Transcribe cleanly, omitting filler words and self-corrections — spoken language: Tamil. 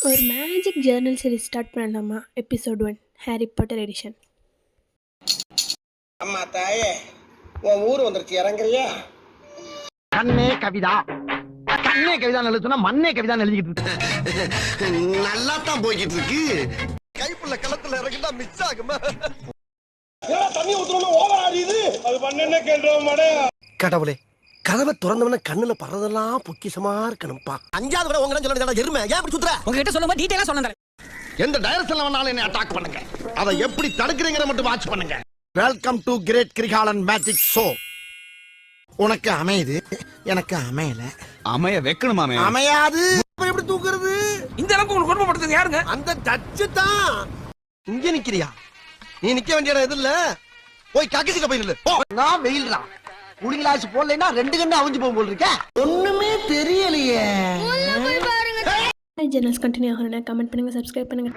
ஒரு மேஜிக் ஜேர்னல் சீரிஸ் ஸ்டார்ட் பண்ணலாமா? Episode 1 Harry Potter edition. அம்மா தாயே, உன் ஊர் வந்துருச்சு, இறங்குறியா? கண்ணே கவிதா, கண்ணே கவிதா எழுதுனா மண்ணே கவிதா எழுதிக்கிட்டு இருக்கு. நல்லா தான் போய்கிட்டு இருக்கு. கைப்புள்ள களத்துல இறங்கிட்டா மிஸ் ஆகுமா? தண்ணி ஊத்துறோம் ஓவர் ஆடிது. அது பண்ணேன்னு கேள்றோம் மாடே. கடவுளே, கதவை திறந்தவன கண்ணுல பறதெல்லாம் பொக்கிஷமா இருக்கணும்பா. அஞ்சாவது கூட உங்ககிட்ட சொல்ல எருமை ஏன் இப்படி சுத்துற? உங்ககிட்ட சொல்லும்போது டீடைலா சொல்லுங்க. எந்த டைரக்ஷன்ல வேணாலும் என்ன அட்டாக் பண்ணுங்க, அதை எப்படி தடுக்கிறீங்கற மட்டும் வாட்ச் பண்ணுங்க. Welcome to great Kirikalan magic show. உனக்கு அமையுது, எனக்கு அமையல. அமைய வைக்கணுமாமே. அமையாது. எப்படி தூக்குறது? இந்த அளவுக்கு உங்களுக்கு குடும்பப்படுத்துறது யாருங்க? அந்த டச் தான். இங்க நிக்கிறியா? நீ நிக்க வேண்டிய இடம் எது இல்ல. போய் கக்கிசிக்க போய் நில்லு. நான் வெயில்றா. கூலிங் கிளாஸ் போடலைன்னா 2 கண்ணு அவிஞ்சு போகும் போல இருக்க. ஒண்ணுமே தெரியலையே. ஜேர்னல்ஸ் கண்டினியூ ஆகணும்னா கமெண்ட் பண்ணுங்க, சப்ஸ்கிரைப் பண்ணுங்க.